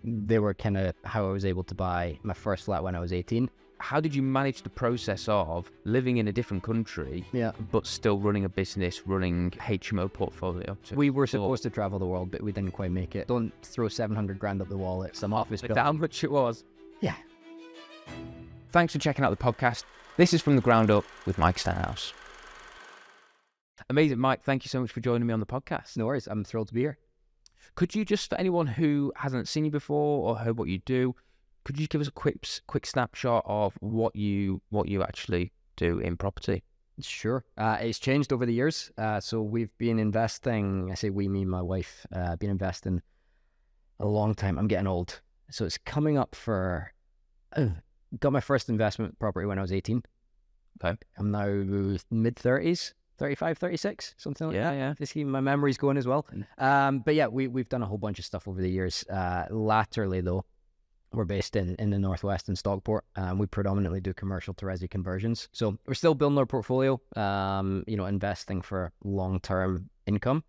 they were kind of how I was able to buy my first flat when I was 18. How did you manage the process of living in a different country, but still running a business, running HMO portfolio? We were supposed to travel the world, but we didn't quite make it. Don't throw 700 grand up the wall at some office building. How much it was? Yeah. Thanks for checking out the podcast. This is From the Ground Up with Mike Stenhouse. Amazing, Mike. Thank you so much for joining me on the podcast. No worries. I'm thrilled to be here. Could you just, for anyone who hasn't seen you before or heard what you do, could you give us a quick snapshot of what you actually do in property? Sure. It's changed over the years. So we've been investing, I say we, me, my wife, been investing a long time. I'm getting old. So it's coming up for, got my first investment property when I was 18. Okay. I'm now mid-30s, 35, 36, something like that. Yeah. Just keeping my memories going as well. But yeah, we've done a whole bunch of stuff over the years. Latterly though, we're based in the Northwest in Stockport. We predominantly do commercial to resi conversions. So we're still building our portfolio, investing for long-term income.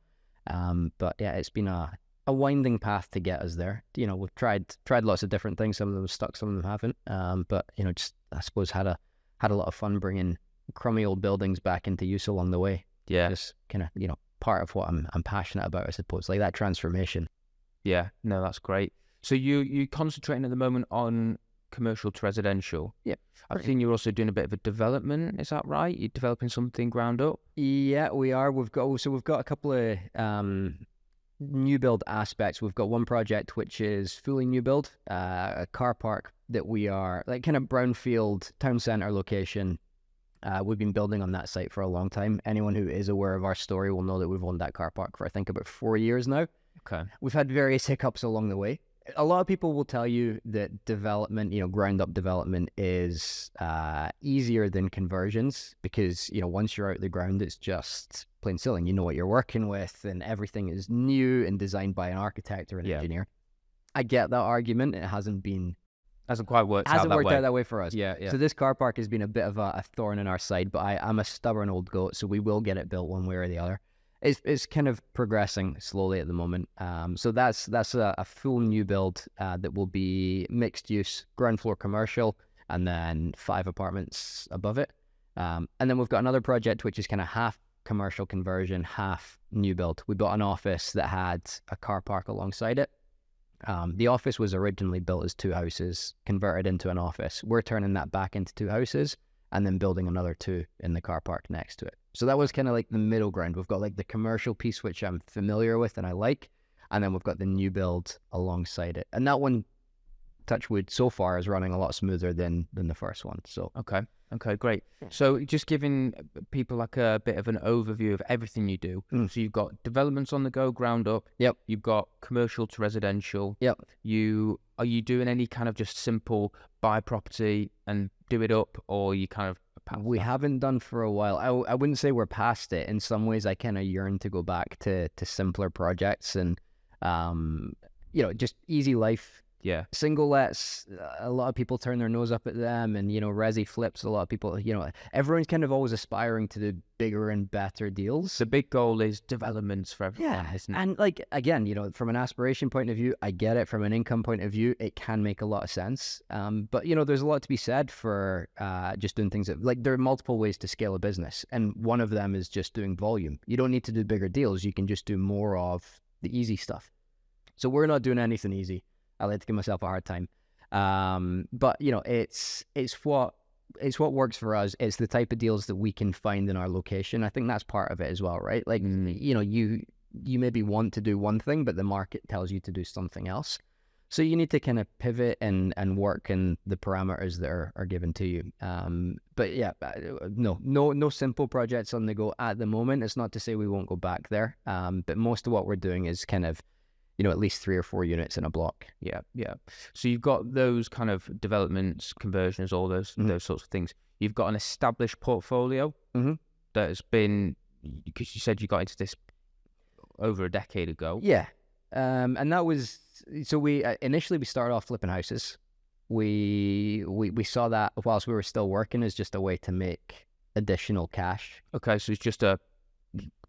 But yeah, it's been a winding path to get us there. We've tried lots of different things. Some of them have stuck, some of them haven't. But just I suppose had a lot of fun bringing crummy old buildings back into use along the way. Yeah. Just kind of, part of what I'm passionate about, I suppose, like that transformation. Yeah, no, that's great. So you concentrating at the moment on commercial to residential. Yeah. I've seen you're also doing a bit of a development. Is that right? You're developing something ground up? Yeah, we are. We've got a couple of new build aspects. We've got one project which is fully new build, a car park that we are like kind of brownfield town center location. We've been building on that site for a long time. Anyone who is aware of our story will know that we've owned that car park for I think about 4 years now. Okay. We've had various hiccups along the way. A lot of people will tell you that development, ground up development is easier than conversions because, once you're out the ground, it's just plain sailing. You know what you're working with and everything is new and designed by an architect or an engineer. I get that argument. It hasn't quite worked out that way for us. Yeah. So this car park has been a bit of a thorn in our side, but I'm a stubborn old goat, so we will get it built one way or the other. It's kind of progressing slowly at the moment. So that's a full new build that will be mixed use, ground floor commercial, and then 5 apartments above it. And then we've got another project which is kind of half commercial conversion, half new build. We bought an office that had a car park alongside it. The office was originally built as 2 houses, converted into an office. We're turning that back into 2 houses and then building another 2 in the car park next to it. So that was kind of like the middle ground. We've got like the commercial piece, which I'm familiar with and I like, and then we've got the new build alongside it. And that one, touch wood, so far is running a lot smoother than the first one. So Okay, great. So just giving people like a bit of an overview of everything you do. So you've got developments on the go, ground up. Yep. You've got commercial to residential. Yep. Are you doing any kind of just simple buy property and do it up, or you kind of we haven't done for a while. I wouldn't say we're past it. In some ways, I kind of yearn to go back to simpler projects and just easy life. Yeah. Single lets, a lot of people turn their nose up at them, and resi flips, a lot of people, everyone's kind of always aspiring to do bigger and better deals. The big goal is developments for everyone, isn't it? And like, again, from an aspiration point of view, I get it. From an income point of view, it can make a lot of sense. But there's a lot to be said for just doing things like there are multiple ways to scale a business, and one of them is just doing volume. You don't need to do bigger deals. You can just do more of the easy stuff. So we're not doing anything easy. I like to give myself a hard time. But it's what works for us. It's the type of deals that we can find in our location. I think that's part of it as well, right? Like, you maybe want to do one thing, but the market tells you to do something else. So you need to kind of pivot and work in the parameters that are given to you. But yeah, no simple projects on the go at the moment. It's not to say we won't go back there. But most of what we're doing is kind of, at least 3 or 4 units in a block. Yeah. So you've got those kind of developments, conversions, all those sorts of things. You've got an established portfolio that has been, because you said you got into this over a decade ago. Yeah. And that was, so we initially we started off flipping houses. We saw that whilst we were still working as just a way to make additional cash. Okay, so it's just a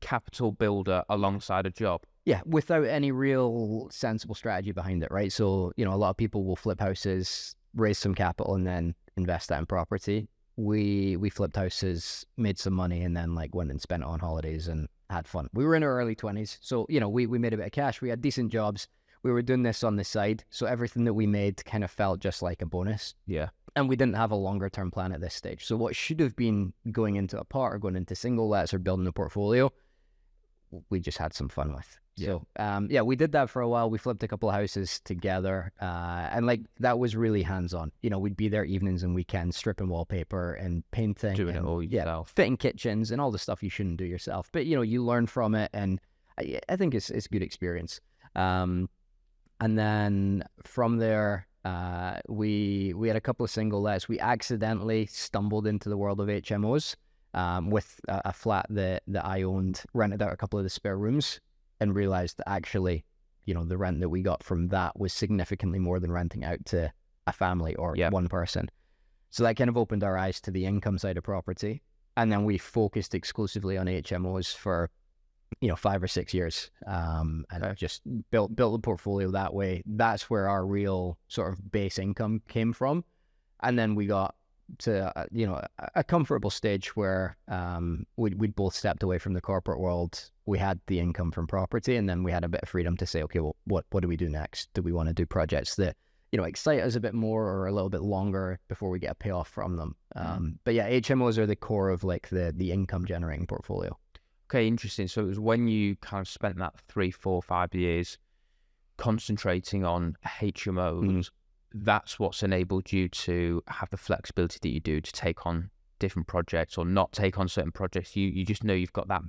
capital builder alongside a job. Yeah, without any real sensible strategy behind it, right? So, a lot of people will flip houses, raise some capital, and then invest that in property. We flipped houses, made some money, and then like went and spent it on holidays and had fun. We were in our early 20s, so we made a bit of cash. We had decent jobs. We were doing this on the side, so everything that we made kind of felt just like a bonus. Yeah. And we didn't have a longer term plan at this stage. So what should have been going into a part or going into single lets or building a portfolio, we just had some fun with. Yeah. So, we did that for a while. We flipped a couple of houses together. And like, that was really hands-on. We'd be there evenings and weekends, stripping wallpaper and painting. Doing it all yourself. Fitting kitchens and all the stuff you shouldn't do yourself. But, you learn from it. And I think it's a good experience. And then from there, we had a couple of single lets. We accidentally stumbled into the world of HMOs with a flat that I owned, rented out a couple of the spare rooms, and realized that actually, the rent that we got from that was significantly more than renting out to a family or one person. So that kind of opened our eyes to the income side of property. And then we focused exclusively on HMOs for 5 or 6 years, and just built a portfolio that way. That's where our real sort of base income came from. And then we got to a comfortable stage where we'd both stepped away from the corporate world. We had the income from property, and then we had a bit of freedom to say, okay, well, what do we do next? Do we want to do projects that excite us a bit more or a little bit longer before we get a payoff from them? But yeah, HMOs are the core of like the income generating portfolio. Okay, interesting. So it was when you kind of spent that 3, 4, 5 years concentrating on HMOs, that's what's enabled you to have the flexibility that you do to take on different projects or not take on certain projects. You just know you've got that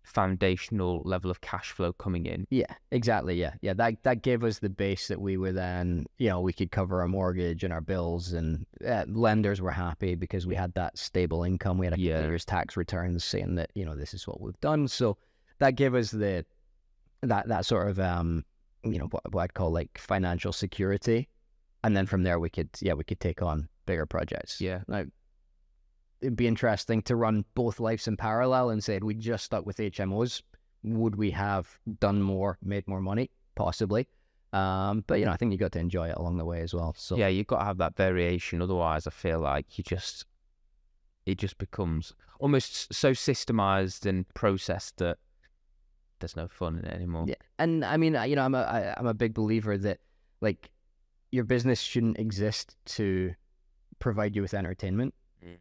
foundational level of cash flow coming in. Yeah, exactly. Yeah. That gave us the base that we were then, we could cover our mortgage and our bills, and lenders were happy because we had that stable income. We had a couple of years tax returns saying that, this is what we've done. So that gave us that sort of, what I'd call like financial security. And then from there we could take on bigger projects. Yeah. Now, it'd be interesting to run both lives in parallel and say, we just stuck with HMOs, would we have done more, made more money? Possibly. But, I think you got to enjoy it along the way as well. So yeah, you've got to have that variation. Otherwise, I feel like it just becomes almost so systemized and processed that there's no fun in it anymore. Yeah. And I mean, I'm a big believer that like your business shouldn't exist to provide you with entertainment.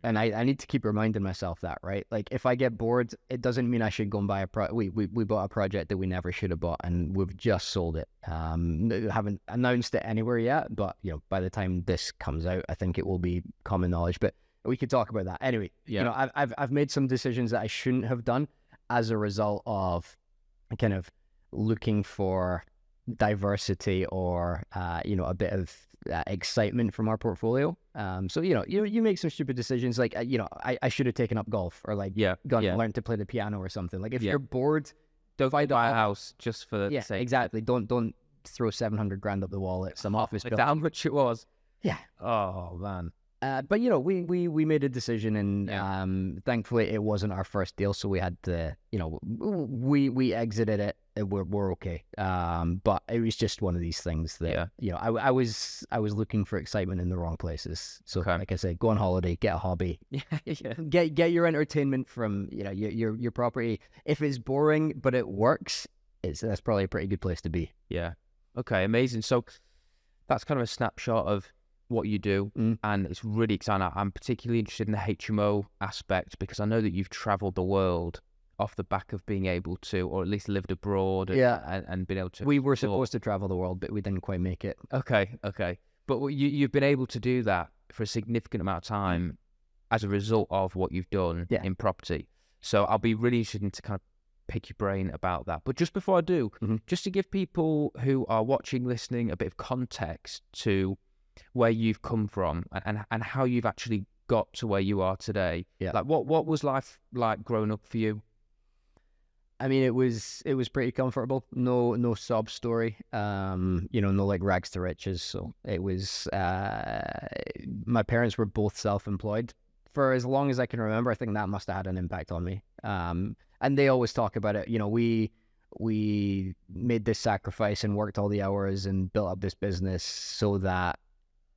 And I need to keep reminding myself that, right? Like if I get bored, it doesn't mean I should go and buy we bought a project that we never should have bought, and we've just sold it. Haven't announced it anywhere yet, but by the time this comes out, I think it will be common knowledge. But we could talk about that anyway. Yeah. I've made some decisions that I shouldn't have done as a result of kind of looking for diversity or a bit of excitement from our portfolio. So you make some stupid decisions like I should have taken up golf or like gone and learned to play the piano or something. Like if you're bored, don't buy a house just for the sake. Exactly. Don't throw $700,000 up the wall at some office building. How much it was? Yeah. Oh man. But we made a decision, and thankfully it wasn't our first deal, so we had to we exited it. We're okay. But it was just one of these things that I was looking for excitement in the wrong places. So like I said, go on holiday, get a hobby, get your entertainment from your property. If it's boring but it works, that's probably a pretty good place to be. Yeah. Okay. Amazing. So that's kind of a snapshot of what you do, and it's really exciting. I'm particularly interested in the HMO aspect because I know that you've traveled the world off the back of being able to, or at least lived abroad and been able to. We were supposed to travel the world, but we didn't quite make it. Okay. But you've been able to do that for a significant amount of time as a result of what you've done in property. So I'll be really interested to kind of pick your brain about that. But just before I do, just to give people who are watching, listening, a bit of context to where you've come from and how you've actually got to where you are today. Yeah. Like what was life like growing up for you? I mean, it was pretty comfortable. No sob story. No like rags to riches. So it was. My parents were both self-employed for as long as I can remember. I think that must have had an impact on me. and they always talk about it. You know, we made this sacrifice and worked all the hours and built up this business so that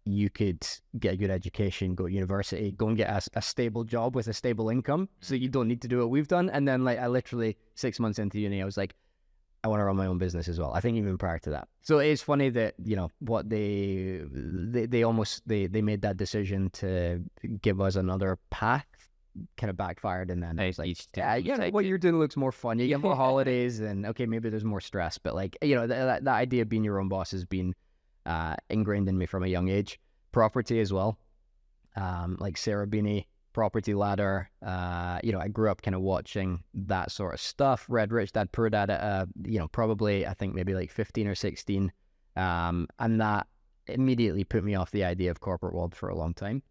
you could get a good education, go to university, go and get a stable job with a stable income, so you don't need to do what we've done. And then, like, I literally 6 months into uni, I was like, I want to run my own business as well. I think even prior to that. So it's funny that, you know, what they made that decision to give us another path kind of backfired, and then it's like, what you're doing looks more fun. You get more holidays, and okay, maybe there's more stress, but like, you know, that idea of being your own boss has been ingrained in me from a young age. Property as well, like Sarah Beanie, Property Ladder. You know, I grew up kind of watching that sort of stuff. Read Rich Dad Poor Dad at you know, probably, I think maybe like 15 or 16, and that immediately put me off the idea of corporate world for a long time.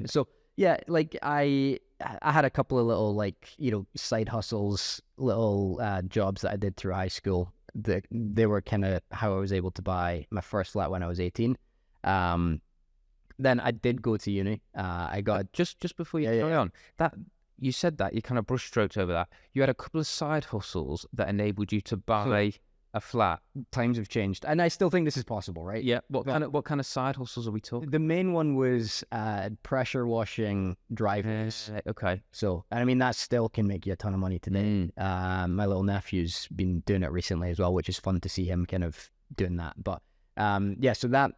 So yeah, like I had a couple of little, like, you know, side hustles, little jobs that I did through high school. They were kind of how I was able to buy my first flat when I was 18. Then I did go to uni. I got just before you carry on, that you said that you kind of brushstroked over that. You had a couple of side hustles that enabled you to buy a flat. Times have changed, and I still think this is possible, right? Yeah. What kind of side hustles are we talking? The main one was pressure washing driveways. Okay. So, and I mean, that still can make you a ton of money today. My little nephew's been doing it recently as well, which is fun to see him kind of doing that. But yeah, so that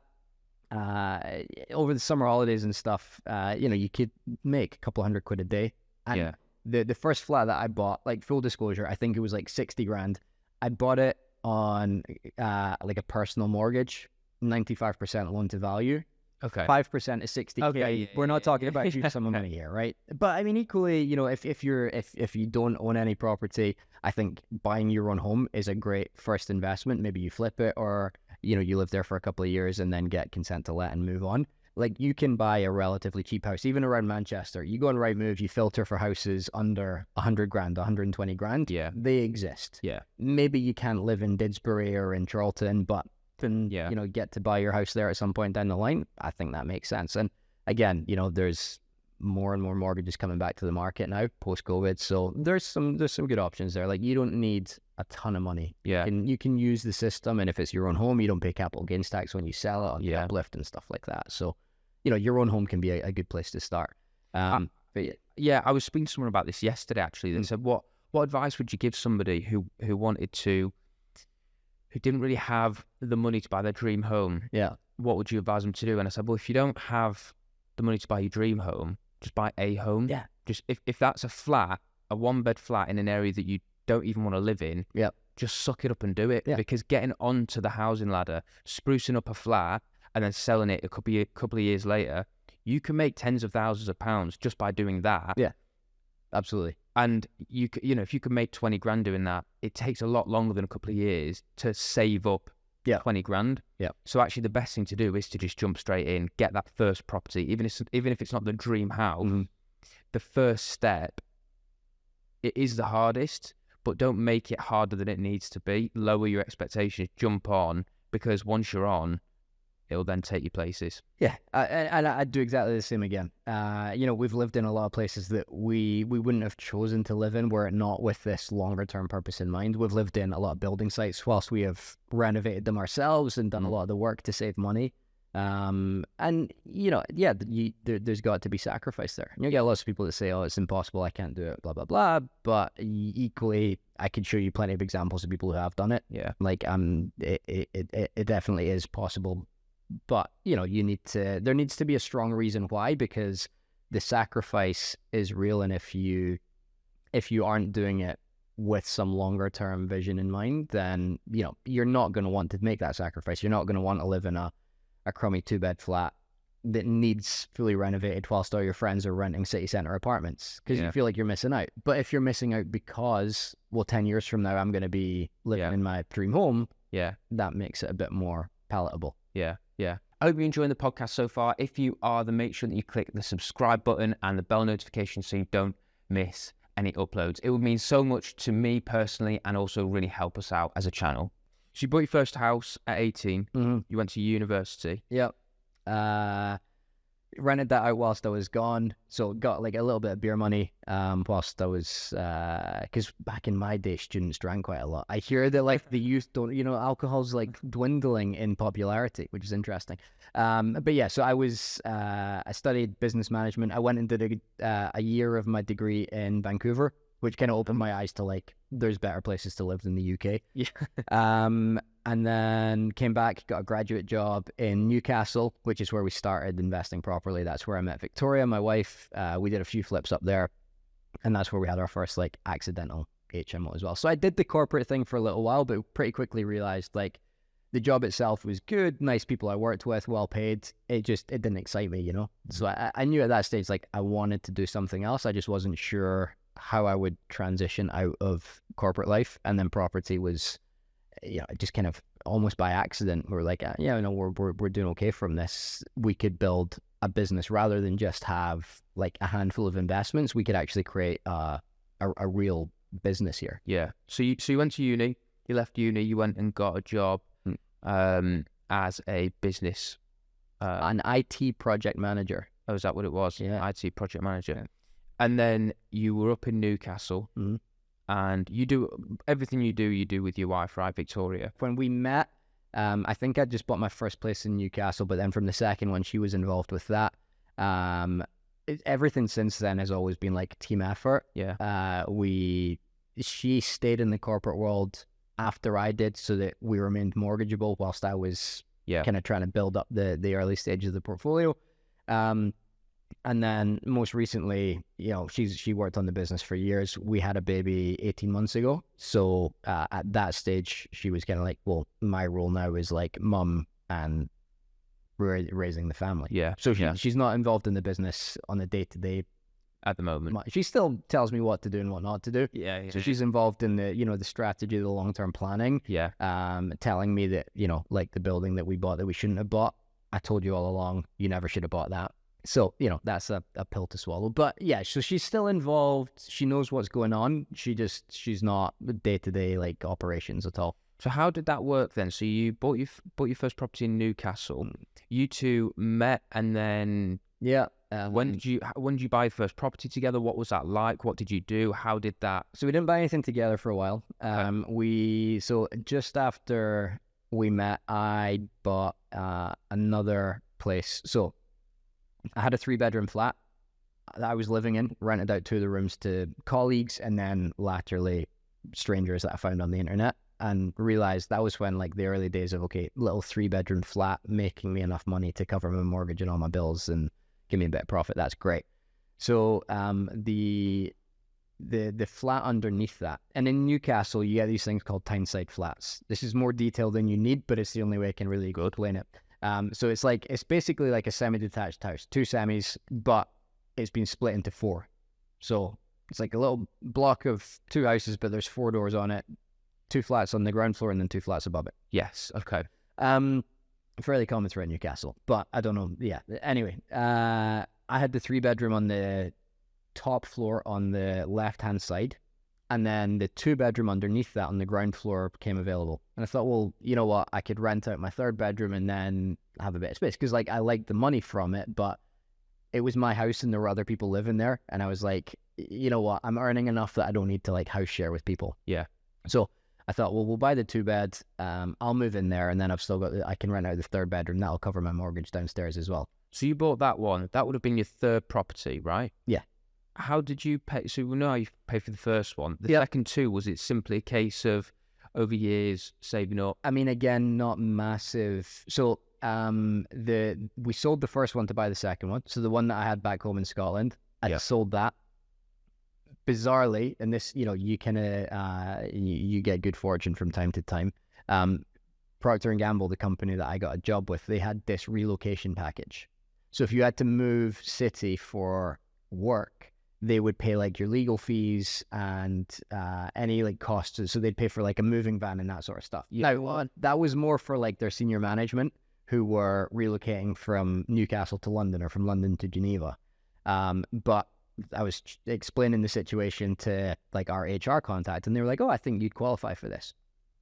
over the summer holidays and stuff, you know, you could make a couple £100 a day. And the first flat that I bought, like, full disclosure, I think it was like 60 grand. I bought it on like a personal mortgage, 95% loan to value. Okay. 5% is 60K. Okay, we're not talking about huge sum of money here, right? But I mean, equally, you know, if you don't own any property, I think buying your own home is a great first investment. Maybe you flip it, or, you know, you live there for a couple of years and then get consent to let and move on. Like, you can buy a relatively cheap house, even around Manchester. You go on Rightmove, you filter for houses under 100 grand, 120 grand. Yeah. They exist. Yeah. Maybe you can't live in Didsbury or in Charlton, but then, you know, get to buy your house there at some point down the line. I think that makes sense. And again, you know, there's more and more mortgages coming back to the market now post-COVID. So there's some good options there. Like, you don't need a ton of money. Yeah. And you can use the system, and if it's your own home, you don't pay capital gains tax when you sell it on the uplift and stuff like that. So, you know, your own home can be a good place to start. But I was speaking to someone about this yesterday, actually. They said, what advice would you give somebody who didn't really have the money to buy their dream home? Yeah. What would you advise them to do? And I said, well, if you don't have the money to buy your dream home, just buy a home. Yeah. Just if that's a flat, a 1-bed flat in an area that you don't even want to live in, just suck it up and do it. Yeah. Because getting onto the housing ladder, sprucing up a flat, and then selling it a couple of years later, you can make tens of thousands of pounds just by doing that. Yeah, absolutely. And you know, if you can make 20 grand doing that, it takes a lot longer than a couple of years to save up 20 grand. Yeah. So actually, the best thing to do is to just jump straight in, get that first property, even if it's not the dream house. The first step, it is the hardest, but don't make it harder than it needs to be. Lower your expectations, jump on, because once you're on, it'll then take you places. Yeah, and I'd do exactly the same again. You know, we've lived in a lot of places that we wouldn't have chosen to live in were it not with this longer term purpose in mind. We've lived in a lot of building sites whilst we have renovated them ourselves and done a lot of the work to save money. And, you know, there's got to be sacrifice there. You get lots of people that say, oh, it's impossible, I can't do it, blah, blah, blah. But equally, I could show you plenty of examples of people who have done it. Yeah. Like, it definitely is possible. But, you know, there needs to be a strong reason why, because the sacrifice is real. And if you aren't doing it with some longer term vision in mind, then, you know, you're not going to want to make that sacrifice. You're not going to want to live in a crummy 2-bed flat that needs fully renovated whilst all your friends are renting city centre apartments, because you feel like you're missing out. But if you're missing out because, well, 10 years from now, I'm going to be living in my dream home, that makes it a bit more palatable. Yeah. I hope you're enjoying the podcast so far. If you are, then make sure that you click the subscribe button and the bell notification so you don't miss any uploads. It would mean so much to me personally, and also really help us out as a channel. So you bought your first house at 18. You went to university. Yep. rented that out whilst I was gone. So got like a little bit of beer money whilst I was, because back in my day, students drank quite a lot. I hear that like the youth don't, alcohol's like dwindling in popularity, which is interesting. But yeah, so I studied business management. I went and did a year of my degree in Vancouver, which kind of opened my eyes to like, there's better places to live than the UK. Yeah. And then came back, got a graduate job in Newcastle, which is where we started investing properly. That's where I met Victoria, my wife. We did a few flips up there, and that's where we had our first like accidental HMO as well. So I did the corporate thing for a little while, but pretty quickly realized like the job itself was good, nice people I worked with, well paid. It didn't excite me, So I knew at that stage like I wanted to do something else. I just wasn't sure how I would transition out of corporate life, and then property was, just kind of almost by accident. We're like, we're doing okay from this. We could build a business rather than just have like a handful of investments. We could actually create a real business here. Yeah. So you went to uni. You left uni. You went and got a job as a business, an IT project manager. Oh, is that what it was? Yeah, IT project manager. Yeah. And then you were up in Newcastle. Mm-hmm. And you do everything you do with your wife, right, Victoria? When we met, I think I just bought my first place in Newcastle, but then from the second one, she was involved with that. Everything since then has always been like team effort. Yeah. She stayed in the corporate world after I did, so that we remained mortgageable whilst I was kind of trying to build up the early stages of the portfolio. And then most recently, she worked on the business for years. We had a baby 18 months ago. So at that stage, she was kind of like, well, my role now is like mum and raising the family. Yeah. So she's not involved in the business on a day-to-day at the moment. She still tells me what to do and what not to do. Yeah. So she's involved in the, the strategy, the long-term planning. Yeah. Telling me that, like the building that we bought that we shouldn't have bought. I told you all along, you never should have bought that. So, that's a pill to swallow. But yeah, so she's still involved. She knows what's going on. She's not day-to-day like operations at all. So how did that work then? So you bought your first property in Newcastle. You two met, and then when did you buy your first property together? What was that like? What did you do? How did that? So we didn't buy anything together for a while. So just after we met, I bought another place. So I had a 3-bedroom flat that I was living in, rented out 2 of the rooms to colleagues, and then laterally strangers that I found on the internet, and realized that was when like the early days of, okay, little 3-bedroom flat making me enough money to cover my mortgage and all my bills and give me a bit of profit. That's great. So the flat underneath that, and in Newcastle you get these things called Tyneside flats. This is more detail than you need, but it's the only way I can really explain it. So it's basically like a semi-detached house, 2 semis, but it's been split into 4. So it's like a little block of 2 houses, but there's 4 doors on it, 2 flats on the ground floor and then 2 flats above it. Yes. Okay. Fairly common throughout Newcastle, but I don't know. Yeah. Anyway, I had the 3-bedroom on the top floor on the left-hand side, and then the 2-bedroom underneath that on the ground floor became available. And I thought, well, you know what? I could rent out my 3rd bedroom and then have a bit of space, because like I liked the money from it, but it was my house and there were other people living there. And I was like, you know what? I'm earning enough that I don't need to like house share with people. Yeah. So I thought, well, we'll buy the 2-bed. I'll move in there, and then I can rent out the 3rd bedroom. That'll cover my mortgage downstairs as well. So you bought that one. That would have been your 3rd property, right? Yeah. How did you pay? So we know how you paid for the first one. The second 2, was it simply a case of over years saving up? I mean, again, not massive. So we sold the first one to buy the second one. So the one that I had back home in Scotland, I sold that. Bizarrely, and this, you kind of you get good fortune from time to time. Procter & Gamble, the company that I got a job with, they had this relocation package. So if you had to move city for work, they would pay like your legal fees and any like costs. So they'd pay for like a moving van and that sort of stuff. Yeah. Now, that was more for like their senior management who were relocating from Newcastle to London or from London to Geneva. But I was explaining the situation to like our HR contact, and they were like, oh, I think you'd qualify for this.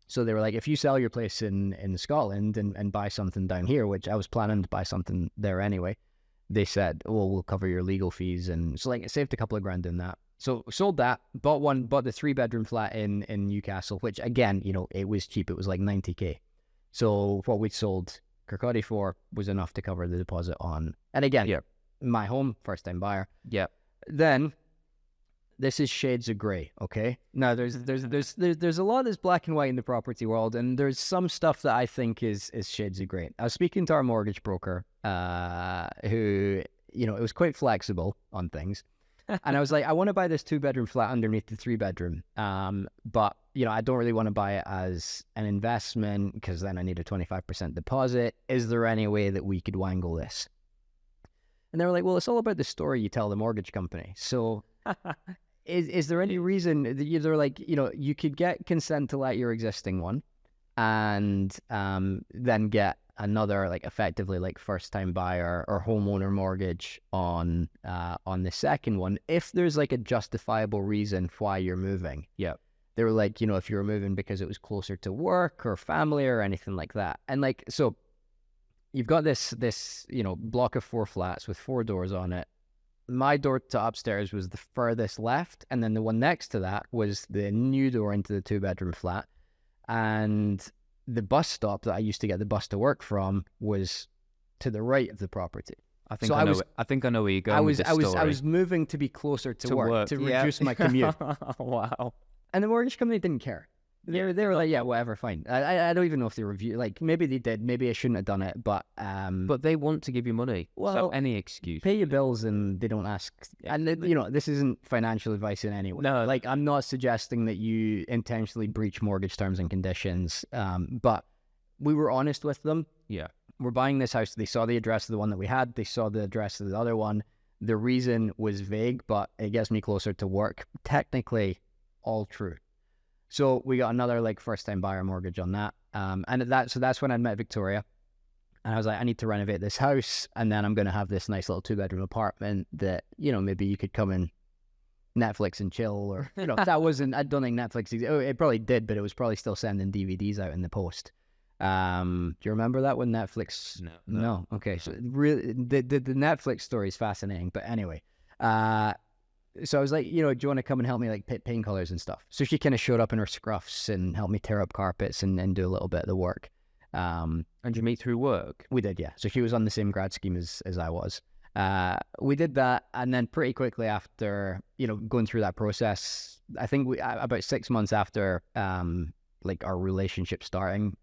So they were like, if you sell your place in Scotland and buy something down here, which I was planning to buy something there anyway, they said, "Oh, we'll cover your legal fees," and so like it saved a couple of grand in that. So sold that, bought the 3-bedroom flat in Newcastle, which again, it was cheap. It was like 90K. So what we sold Kirkcaldy for was enough to cover the deposit on. And again, my home, first time buyer. Yeah. Then this is shades of gray. Okay. Now there's a lot that's black and white in the property world, and there's some stuff that I think is shades of gray. I was speaking to our mortgage broker, who, it was quite flexible on things. And I was like, I want to buy this 2-bedroom flat underneath the 3-bedroom. But, I don't really want to buy it as an investment because then I need a 25% deposit. Is there any way that we could wangle this? And they were like, well, it's all about the story you tell the mortgage company. So is there any reason that they're like, you could get consent to let your existing one and then get another, like, effectively like first time buyer or homeowner mortgage on the second one if there's like a justifiable reason why you're moving. Yeah. They were like, if you were moving because it was closer to work or family or anything like that. And like, so you've got this block of 4 flats with 4 doors on it. My door to upstairs was the furthest left, and then the one next to that was the new door into the 2-bedroom flat. And the bus stop that I used to get the bus to work from was to the right of the property. I think I know where you're going. I was moving to be closer to work to reduce my commute. Wow. And the mortgage company didn't care. They were like, yeah, whatever, fine. I don't even know if they reviewed. Like, maybe they did. Maybe I shouldn't have done it. But they want to give you money. Well, so any excuse. Pay your bills and they don't ask. And this isn't financial advice in any way. No, like, I'm not suggesting that you intentionally breach mortgage terms and conditions. But we were honest with them. Yeah. We're buying this house. They saw the address of the one that we had. They saw the address of the other one. The reason was vague, but it gets me closer to work. Technically, all true. So we got another like first time buyer mortgage on that. So that's when I met Victoria. And I was like, I need to renovate this house. And then I'm going to have this nice little 2-bedroom apartment that, maybe you could come and Netflix and chill or, that wasn't, I don't think Netflix, it probably did, but it was probably still sending DVDs out in the post. Do you remember that when Netflix? No. Okay. So really, the Netflix story is fascinating, but anyway, so I was like, do you want to come and help me like pick paint colors and stuff? So she kind of showed up in her scruffs and helped me tear up carpets and do a little bit of the work. And you meet through work? We did, yeah. So she was on the same grad scheme as I was. We did that, and then pretty quickly after, going through that process, I think about 6 months after, like our relationship starting,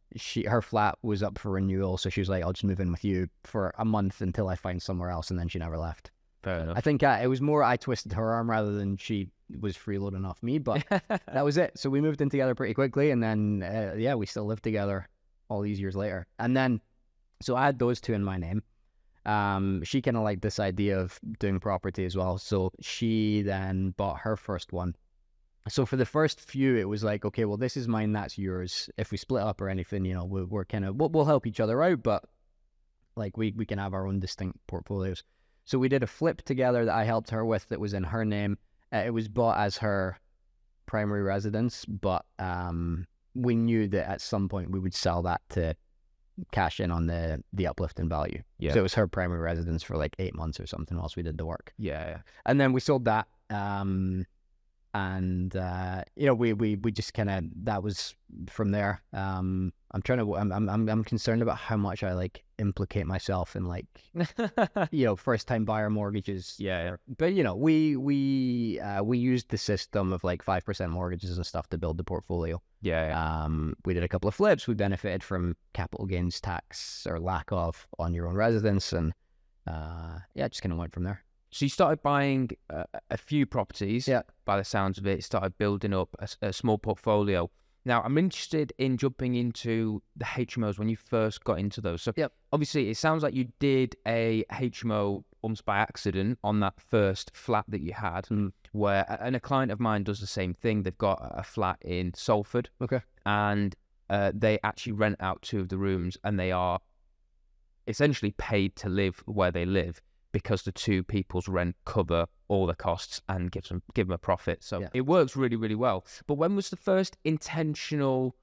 her flat was up for renewal. So she was like, I'll just move in with you for a month until I find somewhere else, and then she never left. Fair enough. I think it was more I twisted her arm rather than she was freeloading off me, but that was it. So we moved in together pretty quickly, and then, we still live together all these years later. And then, so I had those 2 in my name. She kind of liked this idea of doing property as well. So she then bought her first one. So for the first few, it was like, okay, well, this is mine, that's yours. If we split up or anything, we're kind of, we'll help each other out, but like we can have our own distinct portfolios. So we did a flip together that I helped her with that was in her name. It was bought as her primary residence, but we knew that at some point we would sell that to cash in on the uplift in value. Yeah. So it was her primary residence for like 8 months or something whilst we did the work. Yeah. And then we sold that. We just kind of, that was from there. I'm concerned about how much I like implicate myself in like, first time buyer mortgages. Yeah. But we used the system of like 5% mortgages and stuff to build the portfolio. Yeah. We did a couple of flips. We benefited from capital gains tax or lack of on your own residence, and just kind of went from there. So you started buying a few properties. Yeah. By the sounds of it, started building up a small portfolio. Now, I'm interested in jumping into the HMOs when you first got into those. So obviously, it sounds like you did a HMO almost by accident on that first flat that you had, and a client of mine does the same thing. They've got a flat in Salford. Okay. And they actually rent out 2 of the rooms, and they are essentially paid to live where they live, because the 2 people's rent cover all the costs and give them a profit. So it works really, really well. But when was the first intentional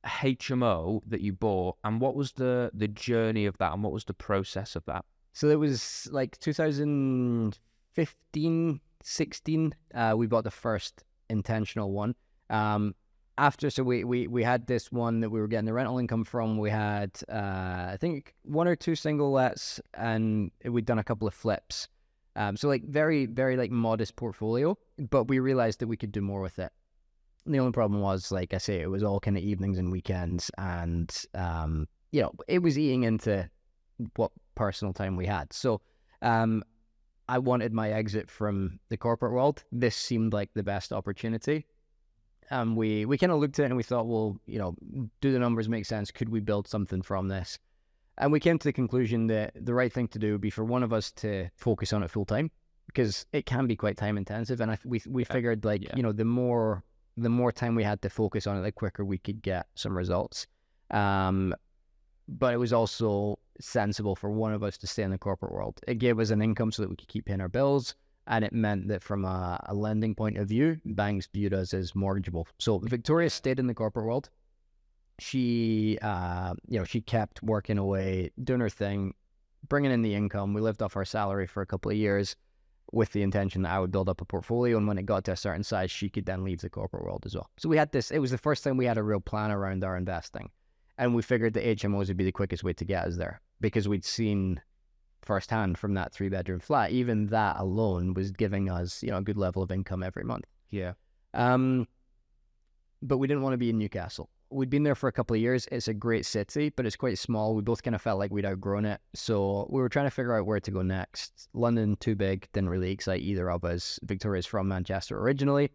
HMO that you bought, and what was the journey of that, and what was the process of that? So it was like 2015, 16. We bought the first intentional one. So we had this one that we were getting the rental income from. We had I think 1 or 2 single lets, and we'd done a couple of flips. So like very, very like modest portfolio, but we realized that we could do more with it. And the only problem was, like I say, it was all kind of evenings and weekends, and it was eating into what personal time we had. So I wanted my exit from the corporate world. This seemed like the best opportunity. We kind of looked at it and we thought, well, do the numbers make sense? Could we build something from this? And we came to the conclusion that the right thing to do would be for one of us to focus on it full time, because it can be quite time intensive. And we figured the more time we had to focus on it, the quicker we could get some results. But it was also sensible for one of us to stay in the corporate world. It gave us an income so that we could keep paying our bills. And it meant that from a lending point of view, banks viewed us as mortgageable. So Victoria stayed in the corporate world. She kept working away, doing her thing, bringing in the income. We lived off our salary for a couple of years with the intention that I would build up a portfolio. And when it got to a certain size, she could then leave the corporate world as well. So we had this. It was the first time we had a real plan around our investing. And we figured the HMOs would be the quickest way to get us there, because we'd seen firsthand from that 3-bedroom flat, even that alone was giving us, a good level of income every month. Yeah. But we didn't want to be in Newcastle. We'd been there for a couple of years. It's a great city, but it's quite small. We both kind of felt like we'd outgrown it. So we were trying to figure out where to go next. London, too big, didn't really excite either of us. Victoria's from Manchester originally.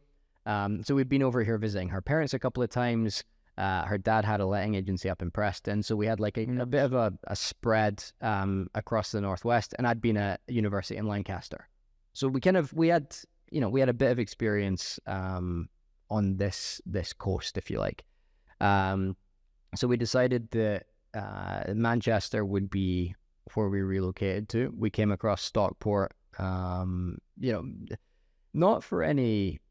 So we'd been over here visiting her parents a couple of times. Her dad had a letting agency up in Preston, so we had like a bit of a spread across the northwest, and I'd been at university in Lancaster, so we had a bit of experience on this coast, if you like. So we decided that Manchester would be where we relocated to. We came across Stockport, not for any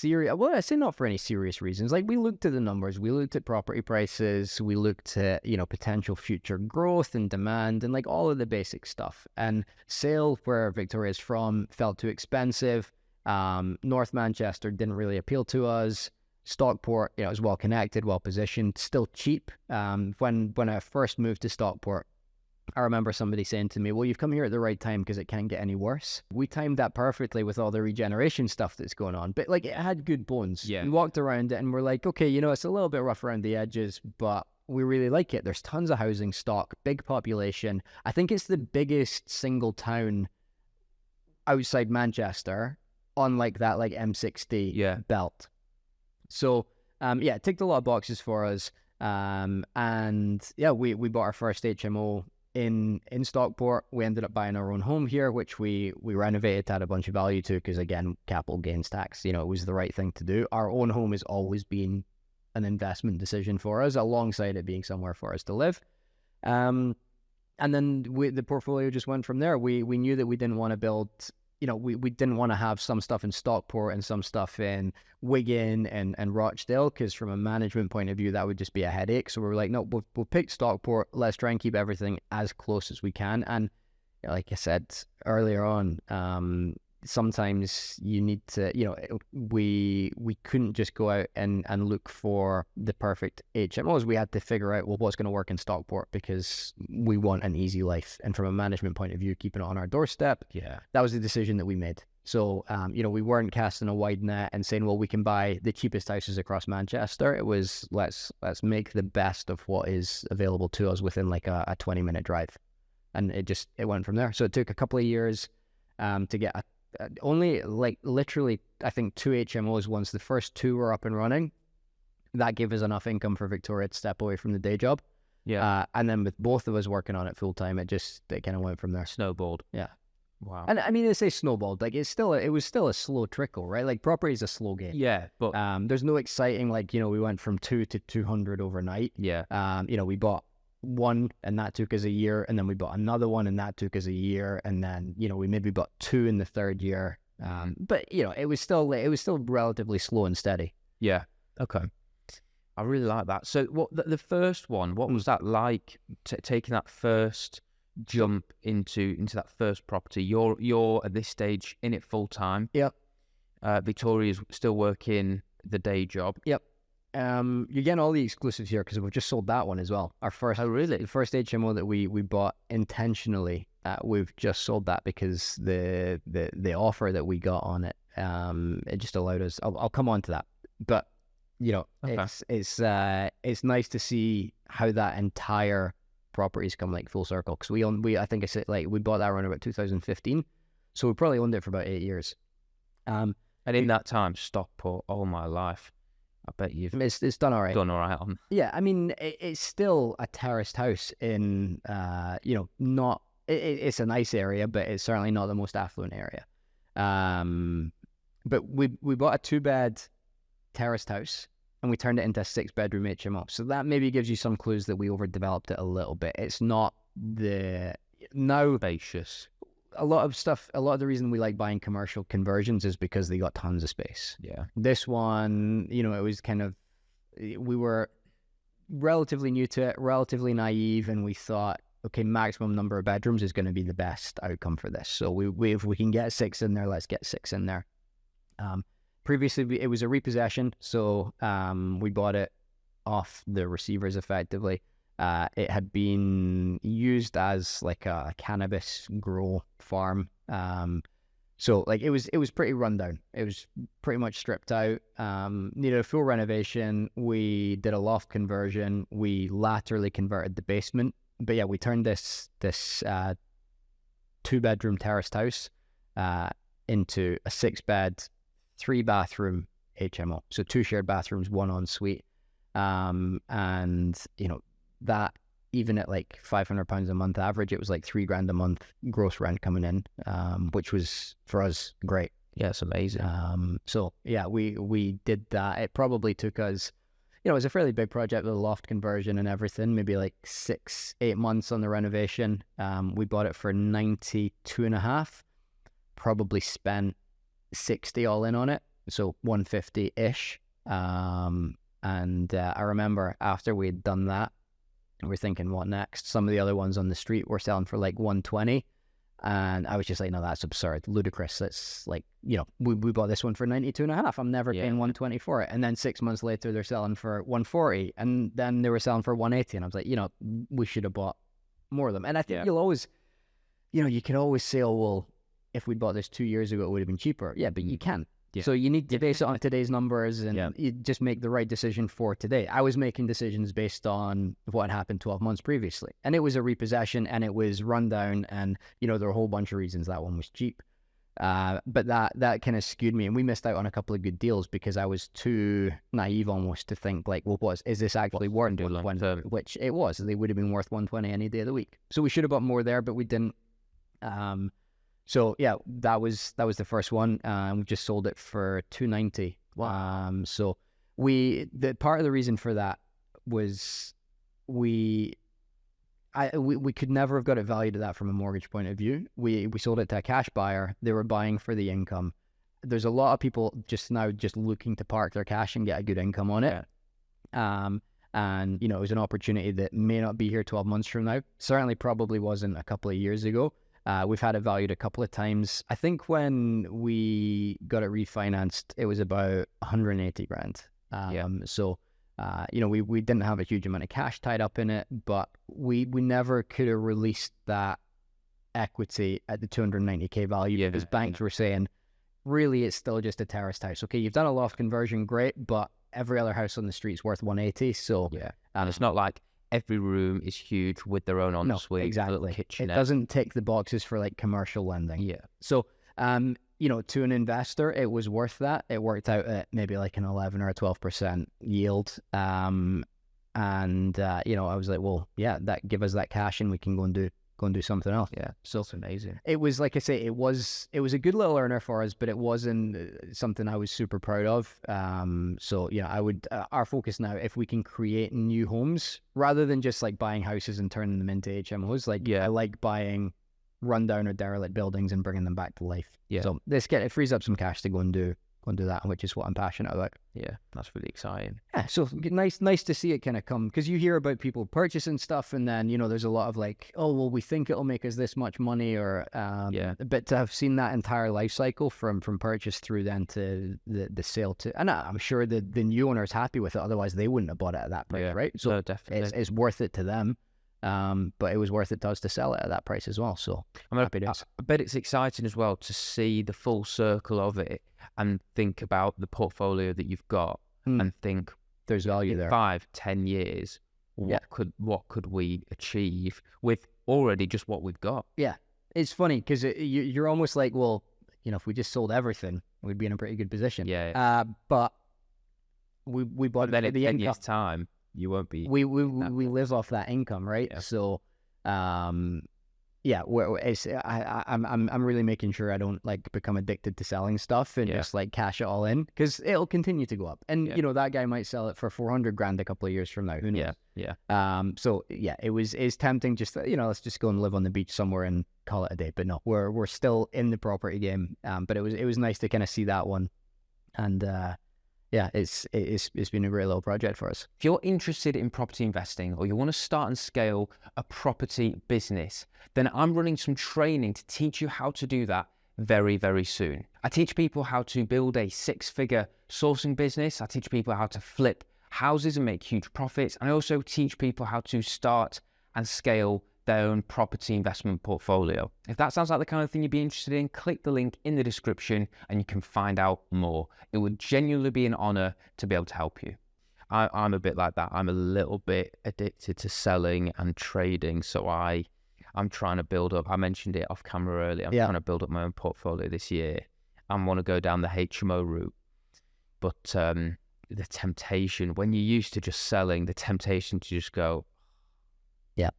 not for any serious reasons. Like, we looked at the numbers, we looked at property prices, we looked at, potential future growth and demand and like all of the basic stuff. And Sale, where Victoria's from, felt too expensive. North Manchester didn't really appeal to us. Stockport, it was well connected, well positioned, still cheap. When I first moved to Stockport, I remember somebody saying to me, well, you've come here at the right time because it can't get any worse. We timed that perfectly with all the regeneration stuff that's going on. But like, it had good bones. Yeah. We walked around it and we're like, okay, it's a little bit rough around the edges, but we really like it. There's tons of housing stock, big population. I think it's the biggest single town outside Manchester on like that like M60 belt. So it ticked a lot of boxes for us. We bought our first HMO in Stockport. We ended up buying our own home here, which we renovated to add a bunch of value to, because again, capital gains tax, it was the right thing to do. Our own home has always been an investment decision for us, alongside it being somewhere for us to live. And then the portfolio just went from there. We knew that we didn't want to build, we didn't want to have some stuff in Stockport and some stuff in Wigan and Rochdale, because from a management point of view, that would just be a headache. So we were like, no, we'll pick Stockport. Let's try and keep everything as close as we can. And like I said earlier on, sometimes you need to, we couldn't just go out and look for the perfect HMOs. We had to figure out, well, what's going to work in Stockport, because we want an easy life. And from a management point of view, keeping it on our doorstep, that was the decision that we made. So, we weren't casting a wide net and saying, well, we can buy the cheapest houses across Manchester. It was, let's make the best of what is available to us within like a 20-minute drive. And it went from there. So it took a couple of years to get only like literally, I think 2 HMOs. Once the first 2 were up and running, that gave us enough income for Victoria to step away from the day job. And then with both of us working on it full time, it kind of went from there. Snowballed. Yeah. Wow. And I mean, they say snowballed, like it was still a slow trickle, right? Like, property is a slow game. Yeah, but there's no exciting, like, we went from 2 to 200 overnight. Yeah. We bought one and that took us a year, and then we bought another one and that took us a year, and then we maybe bought 2 in the 3rd year. But it was still relatively slow and steady. Yeah. Okay. I really like that. So what the first one, what was that like, taking that first jump into that first property? You're at this stage in it full time. Yep. Victoria's still working the day job. Yep. You're getting all the exclusives here because we've just sold that one as well. Our first, the first HMO that we bought intentionally. We've just sold that because the offer that we got on it, it just allowed us. I'll come on to that, but okay. It's nice to see how that entire property's come like full circle, because I think I said like we bought that around about 2015, so we probably owned it for about 8 years. And in that time, Stockport, all my life, I bet it's done all right. Done all right on. Yeah, I mean it's still a terraced house in not. It's a nice area, but it's certainly not the most affluent area. But we bought a 2-bed terraced house and we turned it into a 6-bedroom HMO. So that maybe gives you some clues that we overdeveloped it a little bit. It's not spacious. A lot of the reason we like buying commercial conversions is because they got tons of space. Yeah. This one, it was kind of, we were relatively new to it, relatively naive, and we thought, okay, maximum number of bedrooms is going to be the best outcome for this. So if we can get 6 in there, let's get 6 in there. Previously, it was a repossession, so we bought it off the receivers effectively. It had been used as like a cannabis grow farm. So like it was pretty rundown. It was pretty much stripped out. Needed a full renovation. We did a loft conversion. We laterally converted the basement. But yeah, we turned this 2-bedroom terraced house into a 6-bed, 3-bathroom HMO. So 2 shared bathrooms, 1 ensuite. And that, even at like £500 a month average, it was like $3,000 a month gross rent coming in, which was for us great. Yeah, it's amazing. So yeah, we did that. It probably took us, it was a fairly big project with a loft conversion and everything, maybe like 6-8 months on the renovation. We bought it for 92.5, probably spent 60 all in on it, so 150-ish. And I remember after we had done that, we're thinking, what next? Some of the other ones on the street were selling for like 120. And I was just like, no, that's absurd, ludicrous. That's like, we bought this one for 92.5. I'm never paying 120 for it. And then 6 months later, they're selling for 140. And then they were selling for 180. And I was like, we should have bought more of them. And I think you'll always, you can always say, oh, well, if we bought this 2 years ago, it would have been cheaper. Yeah, but you can't. Yeah. So you need to base it on today's numbers and you just make the right decision for today. I was making decisions based on what had happened 12 months previously. And it was a repossession and it was rundown and, there were a whole bunch of reasons that one was cheap. But that kind of skewed me, and we missed out on a couple of good deals because I was too naive almost to think like, well, is this actually worth 120? Which it was. They would have been worth 120 any day of the week. So we should have bought more there, but we didn't. So yeah, that was the first one. We just sold it for 290. Wow. So the part of the reason for that was we could never have got it valued at that from a mortgage point of view. We sold it to a cash buyer. They were buying for the income. There's a lot of people just now just looking to park their cash and get a good income on it. Yeah. And it was an opportunity that may not be here 12 months from now. Certainly probably wasn't a couple of years ago. We've had it valued a couple of times. I think when we got it refinanced, it was about 180 grand. So, we didn't have a huge amount of cash tied up in it, but we never could have released that equity at the 290k value because banks were saying, really, it's still just a terraced house. Okay, you've done a loft conversion, great, but every other house on the street is worth 180. So and it's not like every room is huge with their own ensuite, exactly. kitchenette. It doesn't tick the boxes for like commercial lending. Yeah. So, to an investor, it was worth that. It worked out at maybe like an 11 or a 12% yield. I was like, well, yeah, that give us that cash and we can go and do something else. Yeah. So it's amazing. It was, like I say, it was a good little earner for us, but it wasn't something I was super proud of. So I would, our focus now, if we can create new homes rather than just like buying houses and turning them into HMOs, I like buying rundown or derelict buildings and bringing them back to life. Yeah. So it frees up some cash to go and do go and do that, which is what I'm passionate about. Yeah, that's really exciting. Yeah, so nice to see it kind of come, because you hear about people purchasing stuff, and then there's a lot of like, oh well, we think it'll make us this much money, or but to have seen that entire life cycle from purchase through then to the sale to, and I'm sure the new owner is happy with it, otherwise they wouldn't have bought it at that price, right? So definitely, it's worth it to them, but it was worth it to us to sell it at that price as well. So I bet it's exciting as well to see the full circle of it and think about the portfolio that you've got and think there's value there. 5-10 years, what could we achieve with already just what we've got? Yeah, it's funny because you're almost like, well, if we just sold everything, we'd be in a pretty good position. But we bought then it for the 10 income. years time, you won't be. We live off that income, right? Yeah. So, I'm really making sure I don't like become addicted to selling stuff and just like cash it all in, because it'll continue to go up. And that guy might sell it for 400 grand a couple of years from now. Who knows? So it's tempting just to, let's just go and live on the beach somewhere and call it a day. But no, we're still in the property game. But it was nice to kind of see that one, and it's been a great little project for us. If you're interested in property investing, or you want to start and scale a property business, then I'm running some training to teach you how to do that very, very soon. I teach people how to build a 6-figure sourcing business. I teach people how to flip houses and make huge profits. And I also teach people how to start and scale their own property investment portfolio. If that sounds like the kind of thing you'd be interested in, click the link in the description and you can find out more. It would genuinely be an honor to be able to help you. I'm a bit like that. I'm a little bit addicted to selling and trading. So I'm trying to build up, I mentioned it off camera earlier, I'm trying to build up my own portfolio this year. I want to go down the HMO route. But the temptation, when you're used to just selling, the temptation to just go,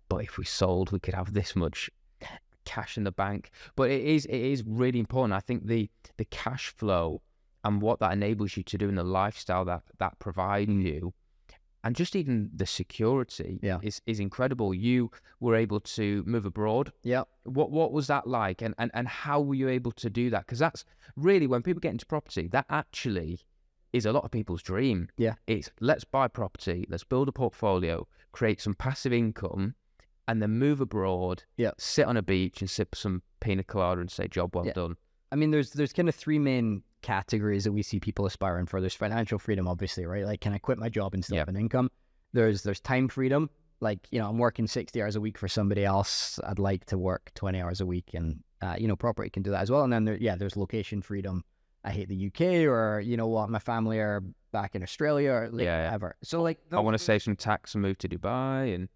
but if we sold, we could have this much cash in the bank. But it is really important. I think the cash flow and what that enables you to do in the lifestyle that provides you, and just even the security is incredible. You were able to move abroad. What was that like, and how were you able to do that? Because that's really, when people get into property, that actually is a lot of people's dream. It's, let's buy property, let's build a portfolio, create some passive income, and then move abroad, sit on a beach and sip some pina colada and say, job well done. I mean, there's kind of 3 main categories that we see people aspiring for. There's financial freedom, obviously, right? Like, can I quit my job and still have an income? There's time freedom. Like, I'm working 60 hours a week for somebody else. I'd like to work 20 hours a week, and property can do that as well. And then there's location freedom. I hate the UK, or my family are back in Australia, or whatever. So like, I want to save some tax and move to Dubai, and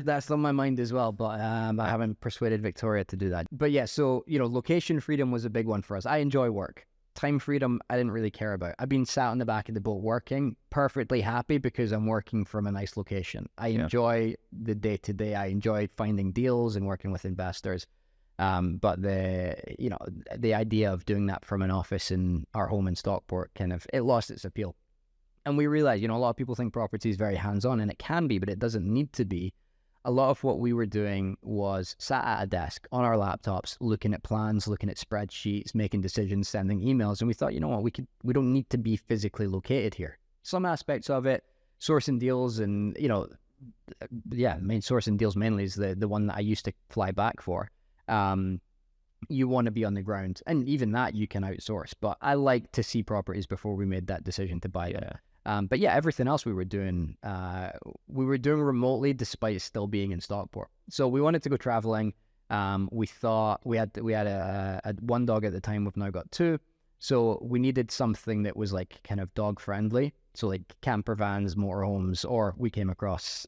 that's on my mind as well. But I haven't persuaded Victoria to do that. But so location freedom was a big one for us. I enjoy work. Time freedom, I didn't really care about. I've been sat on the back of the boat working, perfectly happy, because I'm working from a nice location. I enjoy the day to day. I enjoy finding deals and working with investors. But the idea of doing that from an office in our home in Stockport it lost its appeal. And we realized, a lot of people think property is very hands-on, and it can be, but it doesn't need to be. A lot of what we were doing was sat at a desk on our laptops, looking at plans, looking at spreadsheets, making decisions, sending emails. And we thought, we don't need to be physically located here. Some aspects of it, sourcing deals, and, sourcing deals mainly is the one that I used to fly back for. You want to be on the ground, and even that you can outsource. But I like to see properties before we made that decision to buy them. But everything else we were doing remotely, despite still being in Stockport. So we wanted to go traveling. We thought we had a 1 dog at the time. We've now got 2. So we needed something that was like kind of dog friendly. So like camper vans, motorhomes, or we came across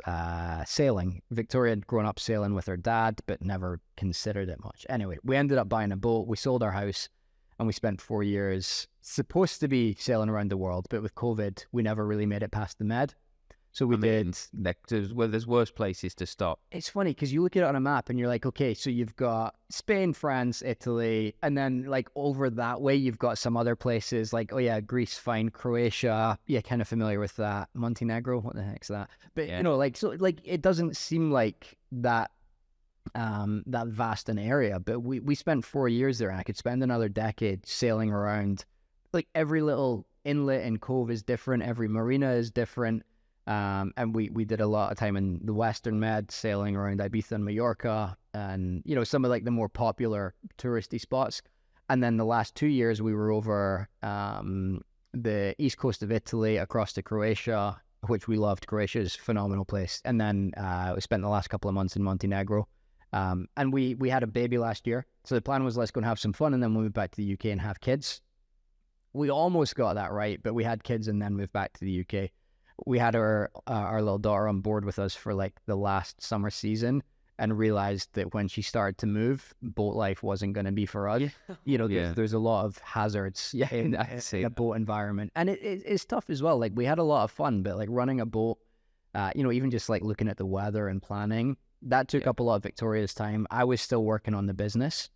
sailing. Victoria had grown up sailing with her dad, but never considered it much. Anyway, we ended up buying a boat. We sold our house, and we spent 4 years supposed to be sailing around the world. But with COVID, we never really made it past the Med. So there's worse places to stop. It's funny because you look at it on a map and you're like, okay, so you've got Spain, France, Italy, and then like over that way, you've got some other places like, Greece, fine, Croatia. Yeah, kind of familiar with that. Montenegro, what the heck's that? But it doesn't seem like that vast an area. But we spent 4 years there, and I could spend another decade sailing around like every little inlet and cove is different. Every marina is different. And we did a lot of time in the Western Med, sailing around Ibiza and Mallorca, and some of like the more popular touristy spots. And then the last 2 years we were over the east coast of Italy, across to Croatia, which we loved. Croatia is a phenomenal place. And then we spent the last couple of months in Montenegro. And we had a baby last year. So the plan was, let's go and have some fun, and then we'll move back to the UK and have kids. We almost got that right, but we had kids and then moved back to the UK. We had our little daughter on board with us for like the last summer season, and realized that when she started to move, boat life wasn't going to be for us. There's a lot of hazards in a boat environment. And it's tough as well. Like, we had a lot of fun, but like running a boat, even just like looking at the weather and planning, that took up a lot of Victoria's time. I was still working on the business.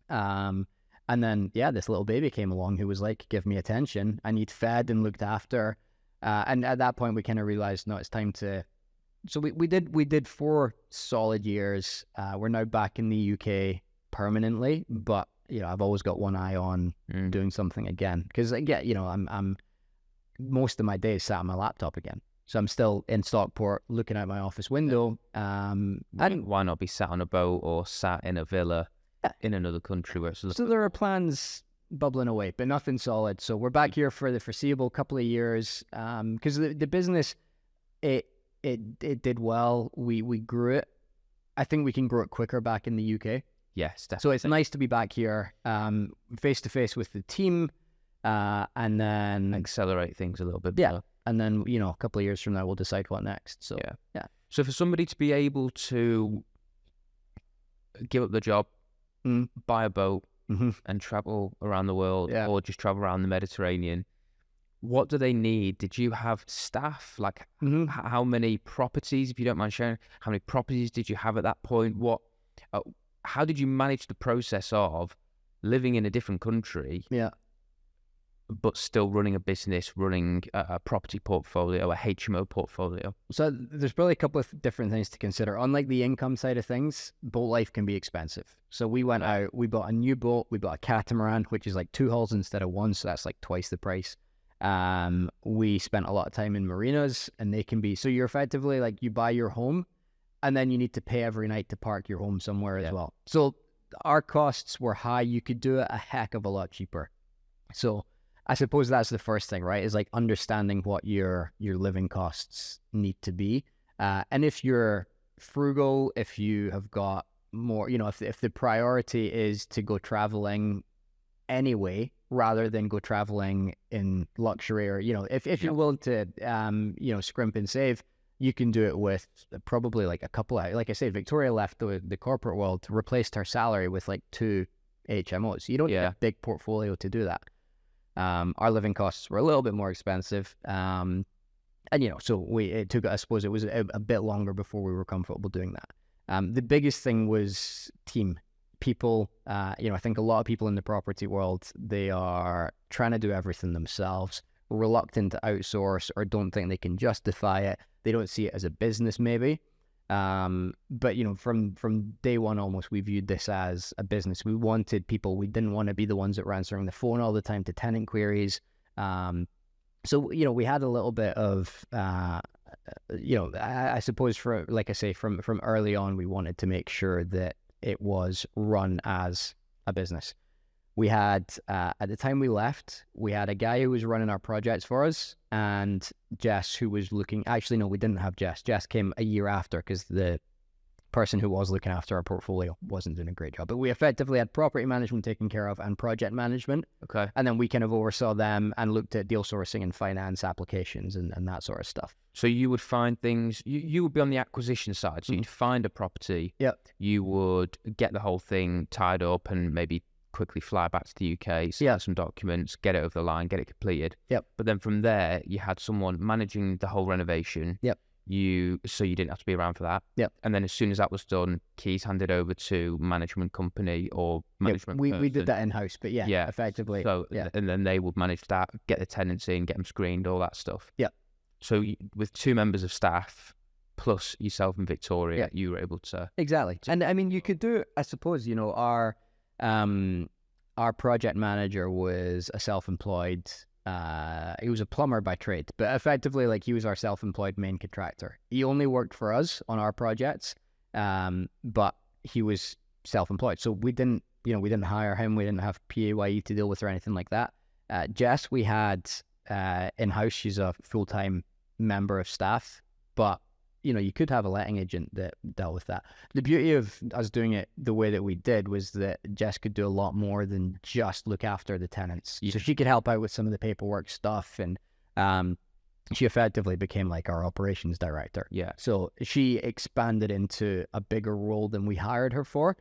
And then, this little baby came along who was like, give me attention. I need fed and looked after. And at that point, we kind of realized, no, it's time to. So we did 4 solid years. We're now back in the UK permanently, but I've always got one eye on doing something again, because I'm most of my days sat on my laptop again. So I'm still in Stockport, looking out my office window. And why not be sat on a boat or sat in a villa in another country where it's so there are plans bubbling away, but nothing solid. So we're back here for the foreseeable couple of years, because the business, it did well. We grew it. I think we can grow it quicker back in the UK. Yes, definitely. So it's nice to be back here, face to face with the team, and then accelerate things a little bit. Yeah, and then a couple of years from now we'll decide what next. So yeah. So for somebody to be able to give up the job, buy a boat, and travel around the world, or just travel around the Mediterranean, what do they need? Did you have staff? Like, how many properties, if you don't mind sharing, how many properties did you have at that point? How did you manage the process of living in a different country, but still running a business, running a property portfolio, a HMO portfolio? So there's probably a couple of different things to consider. On like the income side of things, boat life can be expensive. So we went out, we bought a new boat, we bought a catamaran, which is like 2 hulls instead of 1, so that's like twice the price. We spent a lot of time in marinas, and they can be, so you're effectively like, you buy your home and then you need to pay every night to park your home somewhere as well. So our costs were high. You could do it a heck of a lot cheaper. So I suppose that's the first thing, right? Is like understanding what your living costs need to be. And if you're frugal, if you have got more, if the priority is to go traveling anyway, rather than go traveling in luxury, or, if you're willing to, scrimp and save, you can do it with probably like a couple of, like I said, Victoria left the corporate world, replaced her salary with like 2 HMOs. You don't need a big portfolio to do that. Our living costs were a little bit more expensive. And, so it took, I suppose it was a bit longer before we were comfortable doing that. The biggest thing was people. I think a lot of people in the property world, they are trying to do everything themselves, reluctant to outsource, or don't think they can justify it. They don't see it as a business maybe. But from day one almost, we viewed this as a business. We wanted people. We didn't want to be the ones that were answering the phone all the time to tenant queries. So we had a little bit of I suppose, for like I say, from early on, we wanted to make sure that it was run as a business. We had, at the time we left, we had a guy who was running our projects for us, and Jess, who was looking, actually, no, we didn't have Jess. Jess came a year after, because the person who was looking after our portfolio wasn't doing a great job. But we effectively had property management taken care of and project management. Okay. And then we kind of oversaw them and looked at deal sourcing and finance applications and that sort of stuff. So you would find things, you would be on the acquisition side. So you'd find a property. Yep. You would get the whole thing tied up and maybe quickly fly back to the UK, sign some documents, get it over the line, get it completed. Yep. But then from there, you had someone managing the whole renovation. Yep. So you didn't have to be around for that. Yep. And then as soon as that was done, keys handed over to management company or management person. We did that in-house, but effectively. So, and then they would manage that, get the tenants in, get them screened, all that stuff. Yeah. So with 2 members of staff, plus yourself and Victoria, you were able to... Exactly. And I mean, you could do, I suppose, our our project manager was a self-employed, he was a plumber by trade, but effectively, like, he was our self-employed main contractor. He only worked for us on our projects, but he was self-employed. So we didn't hire him. We didn't have PAYE to deal with or anything like that. Jess, we had in-house. She's a full-time member of staff, but you could have a letting agent that dealt with that. The beauty of us doing it the way that we did was that Jess could do a lot more than just look after the tenants. So she could help out with some of the paperwork stuff, and she effectively became like our operations director. Yeah. So she expanded into a bigger role than we hired her for,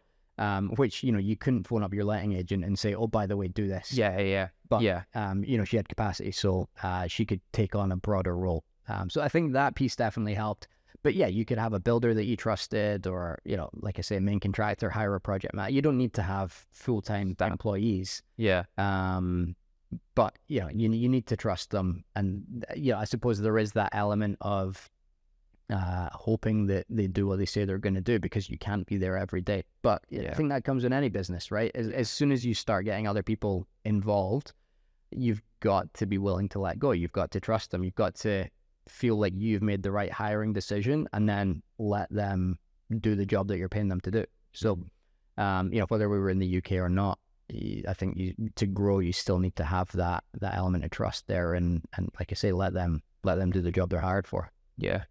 which, you couldn't phone up your letting agent and say, oh, by the way, do this. Yeah. But, she had capacity, so she could take on a broader role. So I think that piece definitely helped. But yeah, you could have a builder that you trusted, or, like I say, main contractor, hire a project manager. You don't need to have full-time employees. Yeah. But, you need to trust them. And, I suppose there is that element of hoping that they do what they say they're going to do, because you can't be there every day. But I think that comes in any business, right? As soon as you start getting other people involved, you've got to be willing to let go. You've got to trust them. You've got to feel like you've made the right hiring decision, and then let them do the job that you're paying them to do. So, whether we were in the UK or not, I think to grow, you still need to have that element of trust there, and like I say, let them do the job they're hired for. Yeah.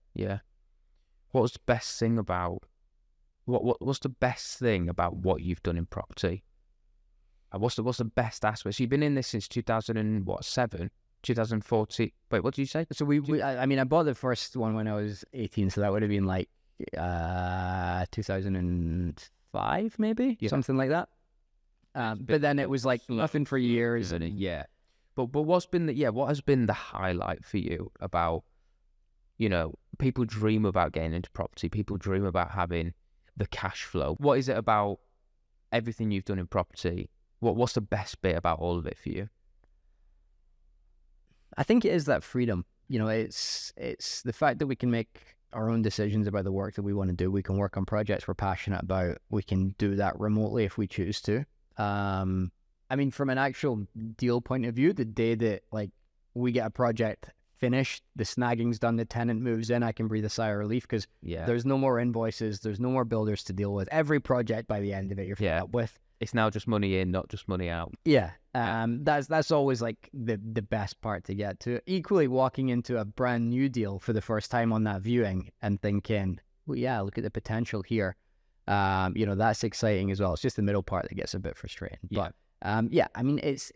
What was the best thing about what's the best thing about what you've done in property? What's the best aspect? So you've been in this since 2007, 2014. Wait, what did you say? So I bought the first one when I was 18, so that would have been like 2005, maybe, something like that. But then it was like nothing for years. Yeah. But what has been the highlight for you about, people dream about getting into property, people dream about having the cash flow. What is it about everything you've done in property? What's the best bit about all of it for you? I think it is that freedom. It's the fact that we can make our own decisions about the work that we want to do. We can work on projects we're passionate about. We can do that remotely if we choose to. From an actual deal point of view, the day that we get a project finished, the snagging's done, the tenant moves in, I can breathe a sigh of relief, because there's no more invoices, there's no more builders to deal with. Every project, by the end of it, you're fed up with. It's now just money in, not just money out. That's always like the best part to get to. Equally, walking into a brand new deal for the first time on that viewing and thinking, well, look at the potential here. That's exciting as well. It's just the middle part that gets a bit frustrating. But it's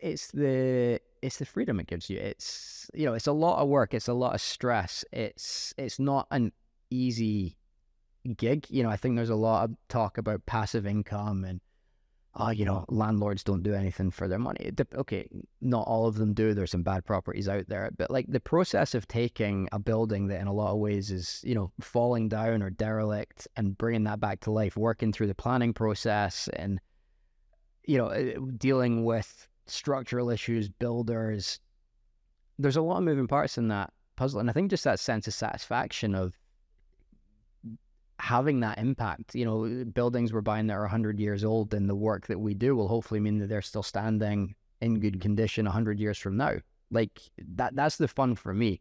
the freedom it gives you. It's it's a lot of work. It's a lot of stress. It's not an easy gig. I think there's a lot of talk about passive income and landlords don't do anything for their money. Okay, not all of them do. There's some bad properties out there. But the process of taking a building that in a lot of ways is, falling down or derelict and bringing that back to life, working through the planning process and, dealing with structural issues, builders, there's a lot of moving parts in that puzzle. And I think just that sense of satisfaction of having that impact, buildings we're buying that are 100 years old, and the work that we do will hopefully mean that they're still standing in good condition 100 years from now. That's the fun for me.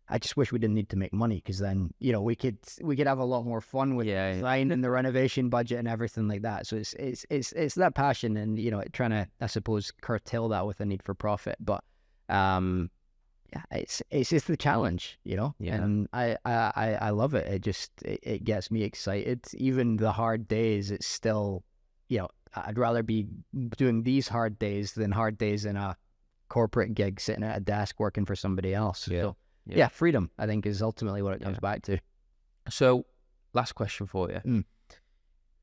I just wish we didn't need to make money, because then, we could have a lot more fun with design and the renovation budget and everything like that. So it's that passion and, trying to, I suppose, curtail that with a need for profit. But, it's just the challenge, and I love it. It gets me excited. Even the hard days, it's still, I'd rather be doing these hard days than hard days in a corporate gig, sitting at a desk working for somebody else. So freedom, I think, is ultimately what it comes back to. So last question for you.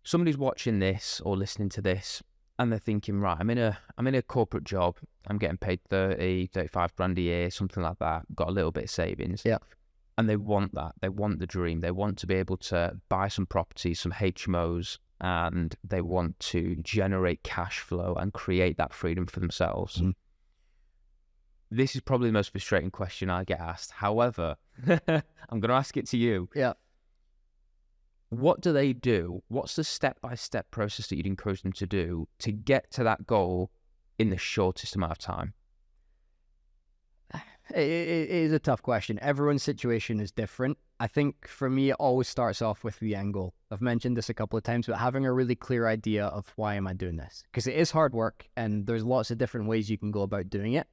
Somebody's watching this or listening to this, and they're thinking, right, I'm in a corporate job. I'm getting paid 30, 35 grand a year, something like that. Got a little bit of savings. Yeah. And they want that. They want the dream. They want to be able to buy some property, some HMOs, and they want to generate cash flow and create that freedom for themselves. Mm-hmm. This is probably the most frustrating question I get asked. However, I'm going to ask it to you. Yeah. What do they do? What's the step-by-step process that you'd encourage them to do to get to that goal in the shortest amount of time? It is a tough question. Everyone's situation is different. I think for me, it always starts off with the end goal. I've mentioned this a couple of times, but having a really clear idea of why am I doing this? Because it is hard work and there's lots of different ways you can go about doing it.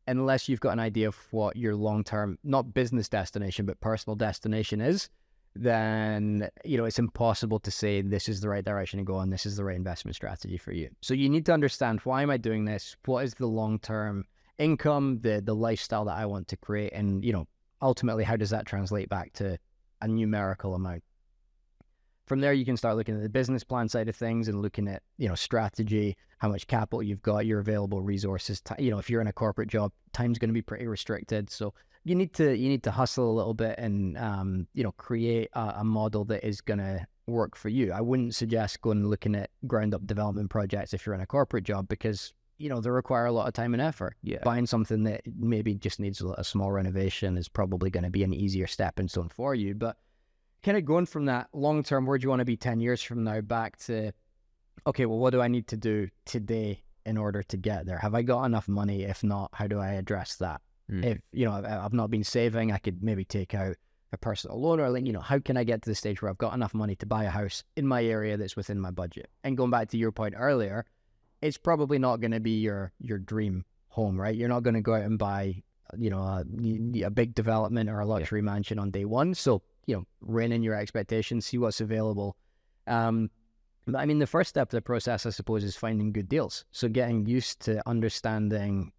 Unless you've got an idea of what your long-term, not business destination, but personal destination is, then, it's impossible to say this is the right direction to go and this is the right investment strategy for you. So you need to understand, why am I doing this? What is the long-term income, the lifestyle that I want to create? And, ultimately, how does that translate back to a numerical amount? From there, you can start looking at the business plan side of things and looking at, strategy, how much capital you've got, your available resources. If you're in a corporate job, time's going to be pretty restricted. So you need to hustle a little bit and, create a model that is going to work for you. I wouldn't suggest going and looking at ground up development projects if you're in a corporate job, because they require a lot of time and effort. Yeah. Buying something that maybe just needs a small renovation is probably going to be an easier stepping stone for you. But kind of going from that long term, where do you want to be 10 years from now, back to, okay, well, what do I need to do today in order to get there? Have I got enough money? If not, how do I address that? If, I've not been saving, I could maybe take out a personal loan, or how can I get to the stage where I've got enough money to buy a house in my area that's within my budget? And going back to your point earlier, it's probably not going to be your dream home, right? You're not going to go out and buy, a big development or a luxury mansion on day one. So, rein in your expectations, see what's available. But I mean, the first step of the process, I suppose, is finding good deals. So getting used to understanding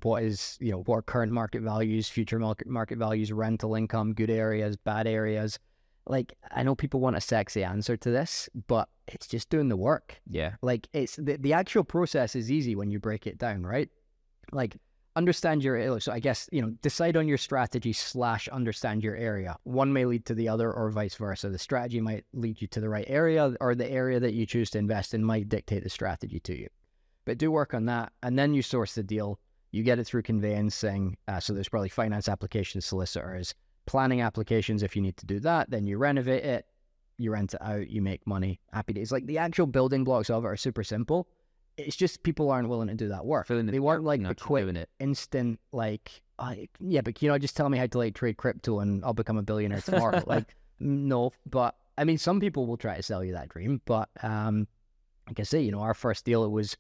what are current market values, future market values, rental income, good areas, bad areas. Like, I know people want a sexy answer to this, but it's just doing the work. Yeah. Like, it's the actual process is easy when you break it down, right? Like, understand your, so I guess, decide on your strategy / understand your area. One may lead to the other, or vice versa. The strategy might lead you to the right area, or the area that you choose to invest in might dictate the strategy to you. But do work on that, and then you source the deal. You get it through conveyancing. So there's probably finance applications, solicitors, planning applications if you need to do that. Then you renovate it, you rent it out, you make money. Happy days. Like, the actual building blocks of it are super simple. It's just people aren't willing to do that work. They want like the quick, instant, like, yeah, but just tell me how to like trade crypto and I'll become a billionaire tomorrow. Like, no. But I mean, some people will try to sell you that dream. But like I say, our first deal, it was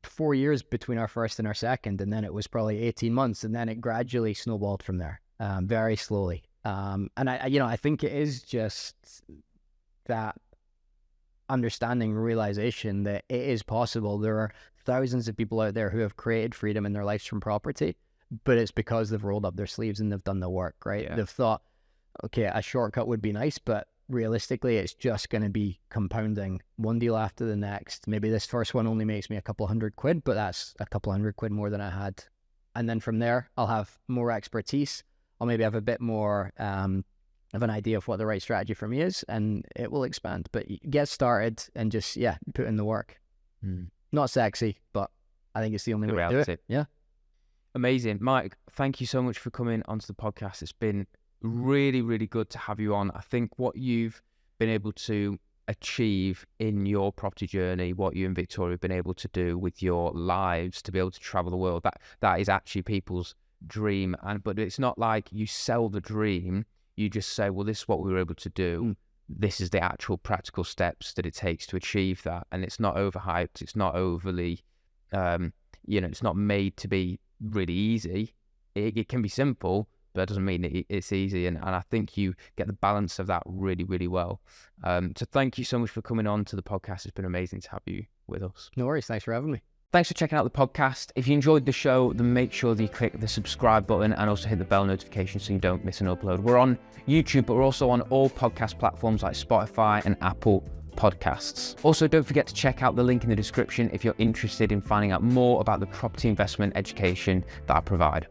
4 years between our first and our second, and then it was probably 18 months, and then it gradually snowballed from there, very slowly. And I think it is just that understanding, realization that it is possible. There are thousands of people out there who have created freedom in their lives from property, but it's because they've rolled up their sleeves and they've done the work, right? Yeah. They've thought, okay, a shortcut would be nice, but realistically, it's just going to be compounding, one deal after the next. Maybe this first one only makes me a couple £100, but that's a couple £100 more than I had. And then from there, I'll have more expertise. I'll maybe have a bit more of an idea of what the right strategy for me is, and it will expand. But get started and just, put in the work. Not sexy, but I think it's the only way to do it. Yeah. Amazing. Mike, thank you so much for coming onto the podcast. It's been really, really good to have you on. I think what you've been able to achieve in your property journey, what you and Victoria have been able to do with your lives, to be able to travel the world, that is actually people's dream. But it's not like you sell the dream. You just say, well, this is what we were able to do. This is the actual practical steps that it takes to achieve that. And it's not overhyped. It's not overly, it's not made to be really easy. It can be simple, but that doesn't mean it's easy. And I think you get the balance of that really, really well. So thank you so much for coming on to the podcast. It's been amazing to have you with us. No worries. Thanks for having me. Thanks for checking out the podcast. If you enjoyed the show, then make sure that you click the subscribe button and also hit the bell notification so you don't miss an upload. We're on YouTube, but we're also on all podcast platforms like Spotify and Apple Podcasts. Also, don't forget to check out the link in the description if you're interested in finding out more about the property investment education that I provide.